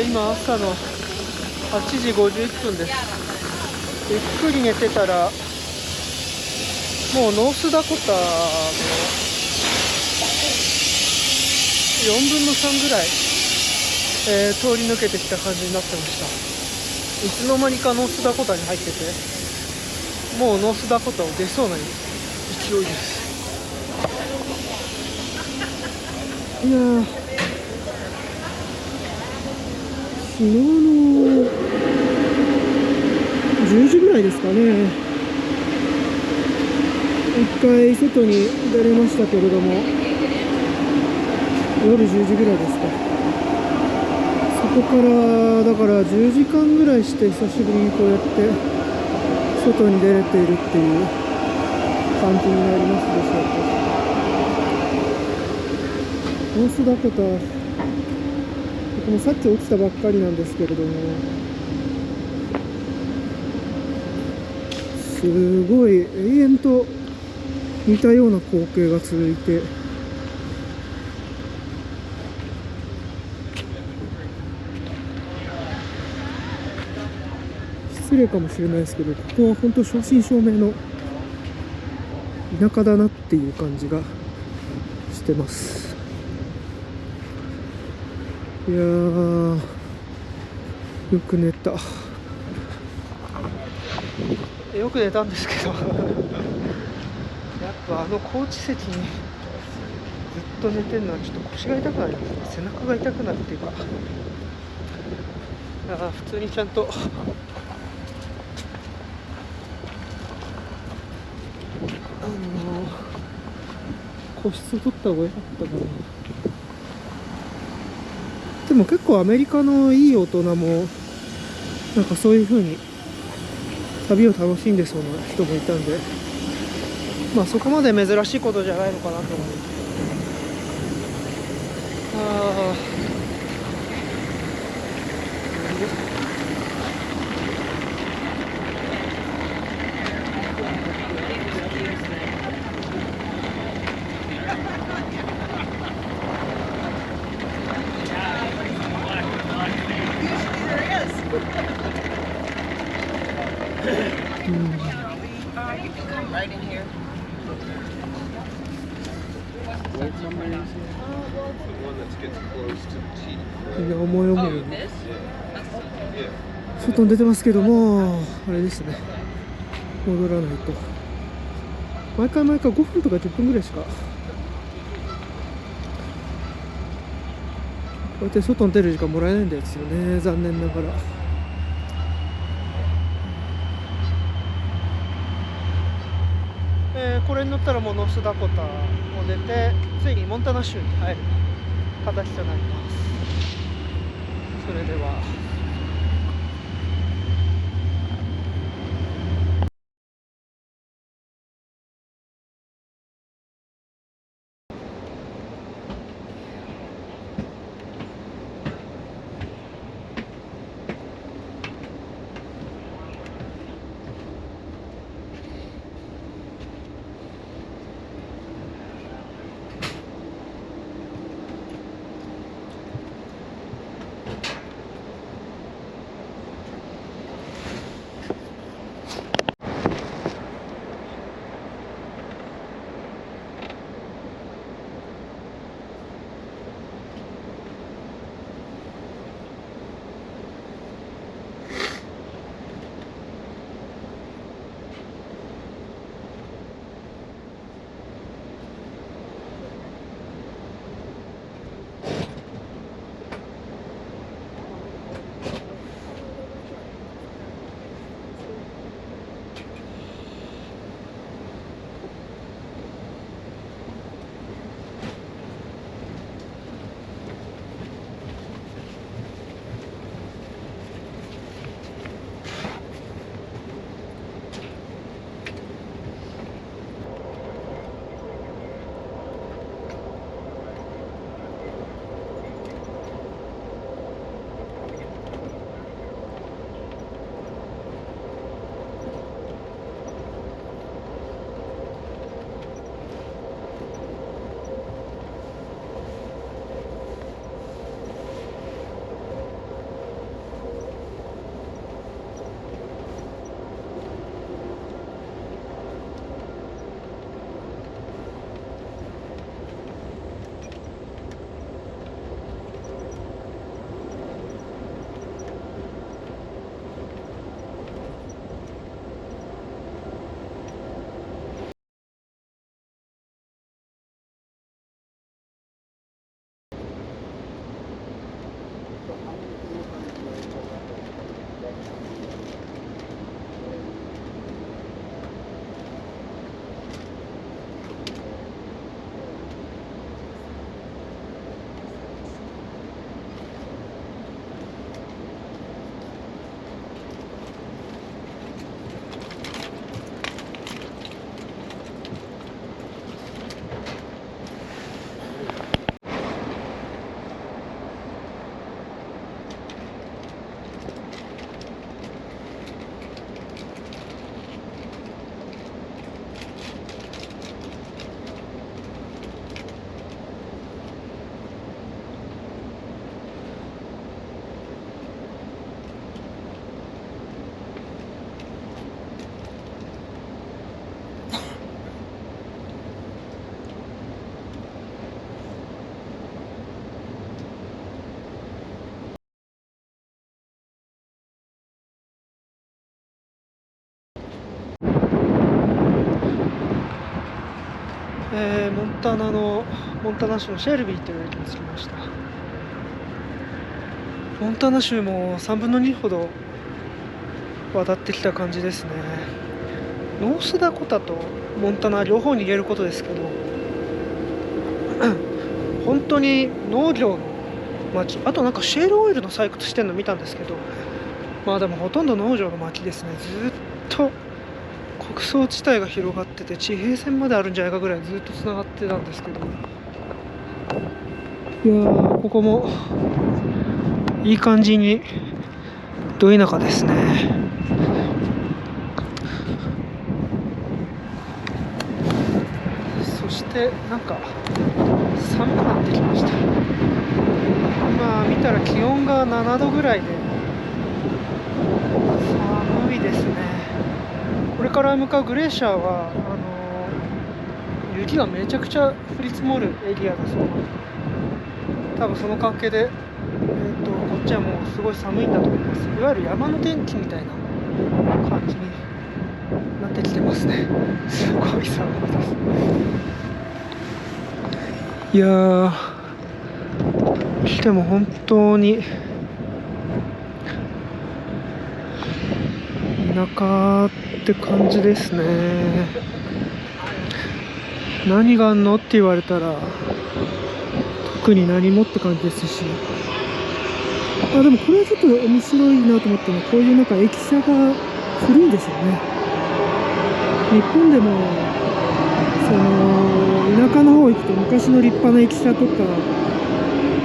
今朝の8時51分です。ゆっくり寝てたらもうノースダコタの4分の3ぐらい、通り抜けてきた感じになってました。いつの間にかノースダコタに入ってて、もうノースダコタを出そうな勢いです。いやー、昨日の10時ぐらいですかね、一回外に出れましたけれども、夜10時ぐらいですか。そこからだから10時間ぐらいして久しぶりにこうやって外に出れているっていう感じになりますでしょうか。ノースダコタ、僕もさっき落ちたばっかりなんですけれども、すごい永遠と似たような光景が続いて、失礼かもしれないですけど、ここは本当正真正銘の田舎だなっていう感じがしてます。いやー、よく寝た。よく寝たんですけどやっぱコーチ席にずっと寝てるのはちょっと腰が痛くなりますね。背中が痛くなるっていうか、普通にちゃんと個室を取った方が良かったかな。でも結構アメリカのいい大人もなんかそういう風に旅を楽しんでそうな人もいたんで、まあそこまで珍しいことじゃないのかなと思います。みんな思い思いに外に出てますけども、あれですね、戻らないと。毎回5分とか10分ぐらいしかこうやって外に出る時間もらえないんですよね、残念ながら。これに乗ったらもうノースダコタを出て、ついにモンタナ州に入る形となります。それでは。モンタナ州のシェルビーという駅に着きました。モンタナ州も3分の2ほど渡ってきた感じですね。ノースダコタとモンタナ両方に言えることですけど、本当に農業の町、あとなんかシェールオイルの採掘してるの見たんですけど、まあでもほとんど農業の町ですね。ずっと穀倉地帯が広がってて、地平線まであるんじゃないかぐらいずっとつながってたんですけど、いやー、ここもいい感じにど田舎ですね。そしてなんか寒くなってきました。今見たら気温が7度ぐらいで寒いですね。これから向かうグレーシャーは雪がめちゃくちゃ降り積もるエリアだそうなので、多分その関係で、こっちはもうすごい寒いんだと思います。いわゆる山の天気みたいな感じになってきてますね。すごい寒いです。いやー、来ても本当に田舎って感じですね。何があんのって言われたら特に何もって感じですし、でもこれはちょっと面白いなと思ったのは、こういうなんか駅舎が古いんですよね。日本でもその田舎の方行くと昔の立派な駅舎とか、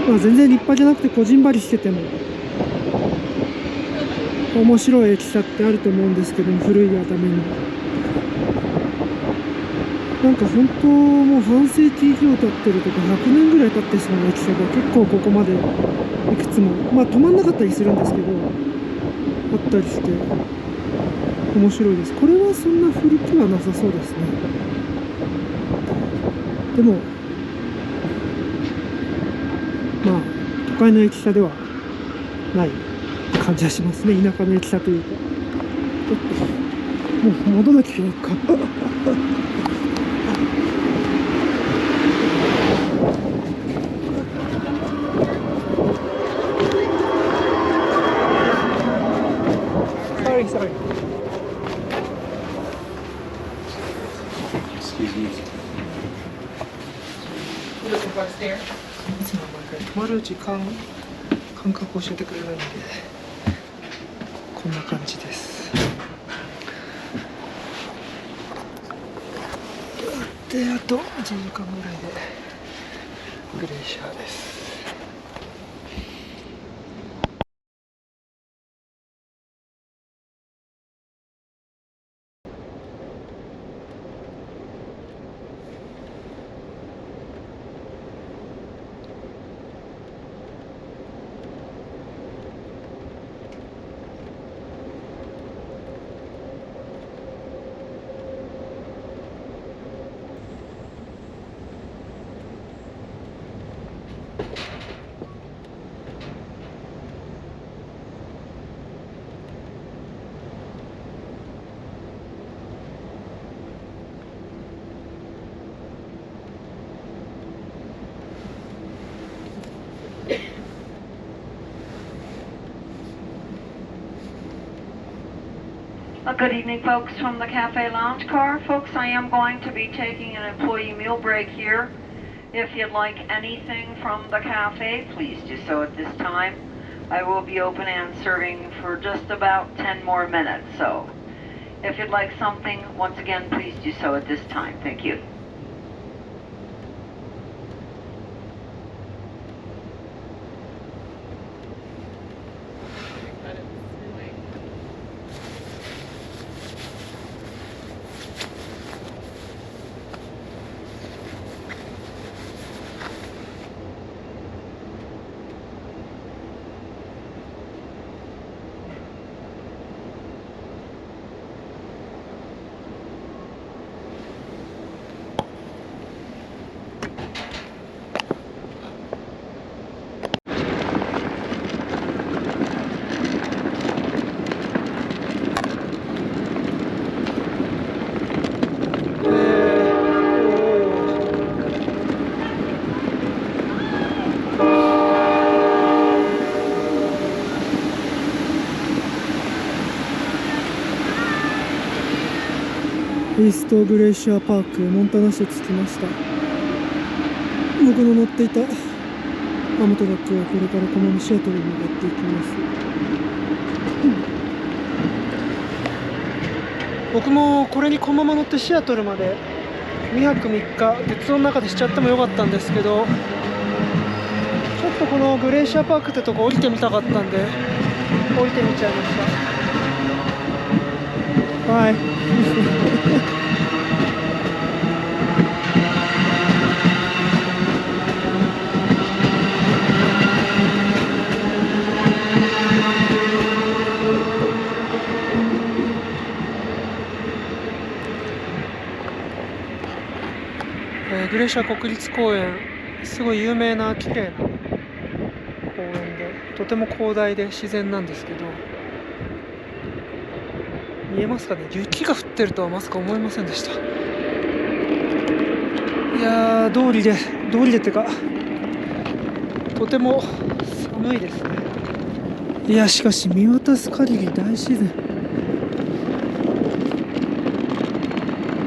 全然立派じゃなくてこじんまりしてても面白い駅舎ってあると思うんですけども、古いがためになんか本当もう半世紀以上経ってるとか100年ぐらい経ってそうな駅舎が結構ここまでいくつも、止まんなかったりするんですけどあったりして面白いです。これはそんな古くはなさそうですね。でも都会の駅舎ではない感じはしますね。田舎の駅舎というか、ちょっともう戻らなきゃいけないかSorry. Excuse me. いつも毎回止まる時間感覚を教えてくれないんで、こんな感じです。で、あと1時間ぐらいでグレーシャーです。Good evening, folks, from the Cafe Lounge Car. Folks, I am going to be taking an employee meal break here. If you'd like anything from the cafe, please do so at this time. I will be open and serving for just about 10 more minutes. So if you'd like something, once again, please do so at this time. Thank you. イーストグレイシアパークモンタナ市着きました。僕の乗っていたアムトラックはこれからこのままシアトルに向かっていきます。僕もこれにこのまま乗ってシアトルまで2泊3日鉄道の中でしちゃってもよかったんですけど、ちょっとこのグレイシアパークってとこ降りてみたかったんで降りてみちゃいました。はいグレイシア国立公園、すごい有名な綺麗な公園で、とても広大で自然なんですけど、見えますかね、雪が降ってるとはまさか思いませんでした。いやー、通りでってかとても寒いですね。いや、しかし見渡す限り大自然、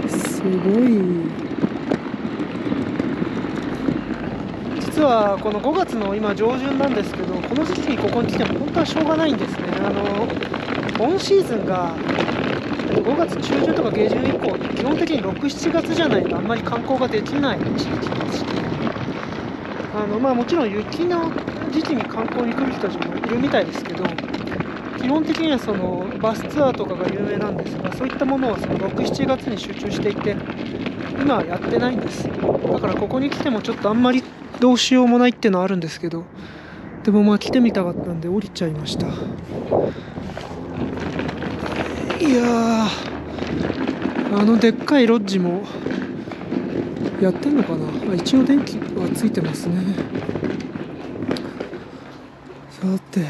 すごい。実はこの5月の今上旬なんですけど、この時期にここに来ても本当はしょうがないんですね。オンシーズンが5月中旬とか下旬以降、基本的に6、7月じゃないとあんまり観光ができない地域でして、もちろん雪の時期に観光に来る人たちもいるみたいですけど、基本的にはそのバスツアーとかが有名なんですが、そういったものはその6、7月に集中していて、今はやってないんです。だからここに来てもちょっとあんまりどうしようもないっていうのはあるんですけど、でもまあ来てみたかったんで降りちゃいました。いやー、でっかいロッジもやってんのかな。一応電気はついてますね。さて、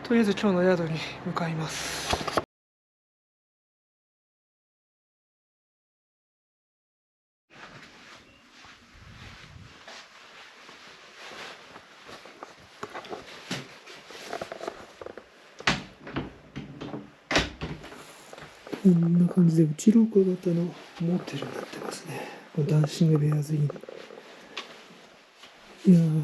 とりあえず今日の宿に向かいます。こんな感じで内廊下型のモテルになってますね。ダンシングベアーズイン。いやー、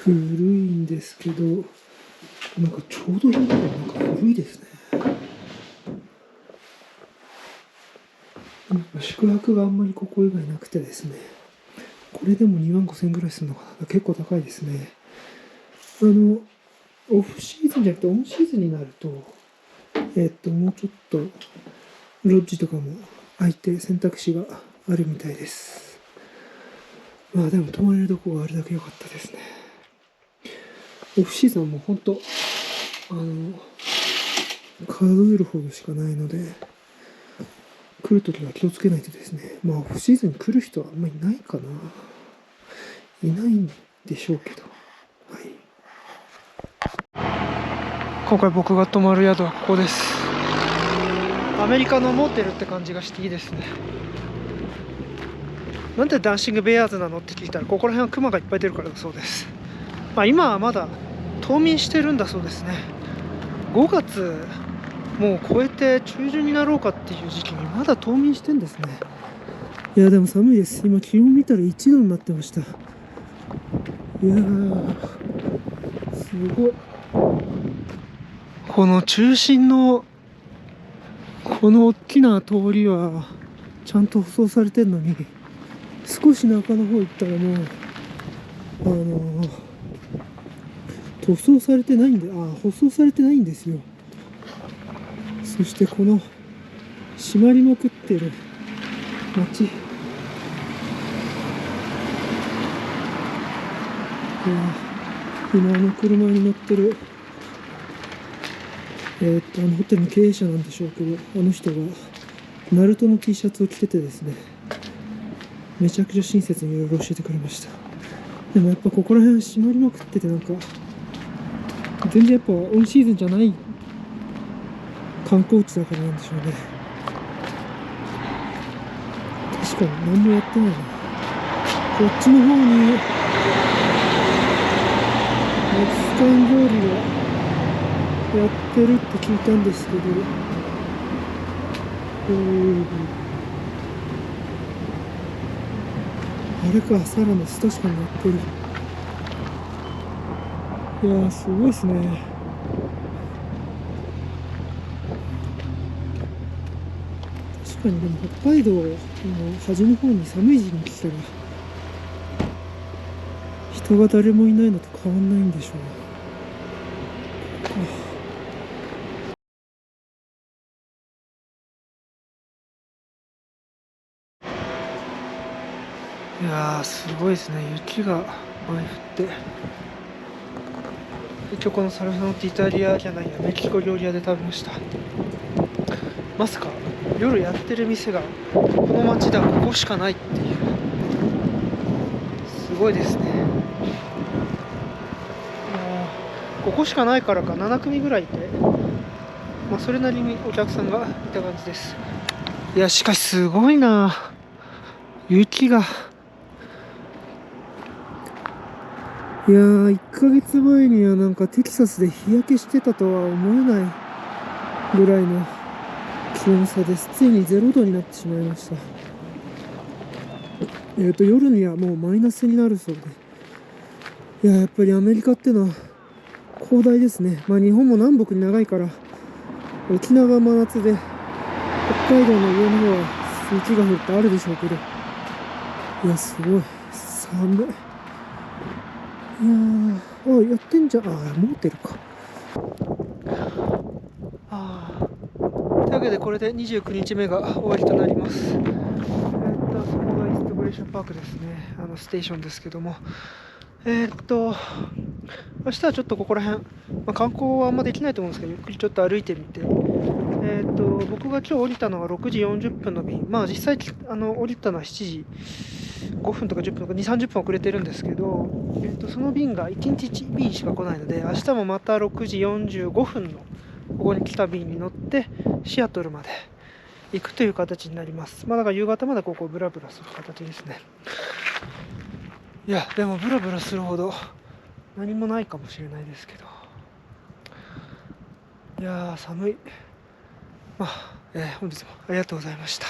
古いんですけど、なんかちょうどいいぐらいなんか古いですね。なんか宿泊があんまりここ以外なくてですね、これでも25,000円ぐらいするのかな。結構高いですね。オフシーズンじゃなくてオンシーズンになると、もうちょっとロッジとかも空いて選択肢があるみたいです。まあでも泊まれるとこがあるだけ良かったですね。オフシーズンはもう本当数えるほどしかないので、来るときは気をつけないとですね。まあオフシーズンに来る人はあんまりいないかな。いないんでしょうけど。はい。今回僕が泊まる宿はここです。アメリカのモーテルって感じがしていいですね。なんでダンシングベアーズなのって聞いたら、ここら辺はクマがいっぱい出るからだそうです。今はまだ冬眠してるんだそうですね。5月もう超えて中旬になろうかっていう時期にまだ冬眠してんですね。いやでも寒いです。今気温見たら1度になってました。いやー、すごい。この中心のこの大きな通りはちゃんと舗装されてるのに、少し中の方行ったらもう舗装されてないんですよ。そしてこの閉まりまくってる街、今車に乗ってるホテルの経営者なんでしょうけど、あの人がナルトの T シャツを着ててですね、めちゃくちゃ親切にいろいろ教えてくれました。でもやっぱここら辺閉まりまくってて、なんか全然やっぱオンシーズンじゃない観光地だからなんでしょうね。確かに何もやってないな。こっちの方にツカン料理がやってるって聞いたんですけど、あれか、サラのスタしかにやってる。いやー、すごいですね。確かに、でも北海道の端の方に寒い時期に来たら、人が誰もいないのと変わんないんでしょう。いやー、すごいですね。雪が前降って。一応このサルサノってイタリアじゃないや、メキシコ料理屋で食べました。まさか夜やってる店がこの街ではここしかないっていう、すごいですね。ここしかないからか7組ぐらいいて、まあそれなりにお客さんがいた感じです。いや、しかしすごいな、雪が。いやー、1ヶ月前にはなんかテキサスで日焼けしてたとは思えないぐらいの気温差です。ついに0度になってしまいました。夜にはもうマイナスになるそうで。いや、やっぱりアメリカってのは広大ですね。まあ日本も南北に長いから、沖縄が真夏で、北海道の上の方は雪が降るってあるでしょうけど、いや、すごい。寒い。いやー、あ、やってんじゃん。あ、モーテルか。というわけでこれで29日目が終わりとなります。そこがイーストグレーションパークですね。ステーションですけども。明日はちょっとここら辺、観光はあんまできないと思うんですけど、ゆっくりちょっと歩いてみて。僕が今日降りたのが6時40分の便。まあ実際、降りたのは7時5分とか10分とか2、30分遅れてるんですけど、その便が1日1便しか来ないので、明日もまた6時45分のここに来た便に乗ってシアトルまで行くという形になります。まあだから夕方までここをブラブラする形ですね。いや、でもブラブラするほど何もないかもしれないですけど、いやー、寒い。まあ、本日もありがとうございました。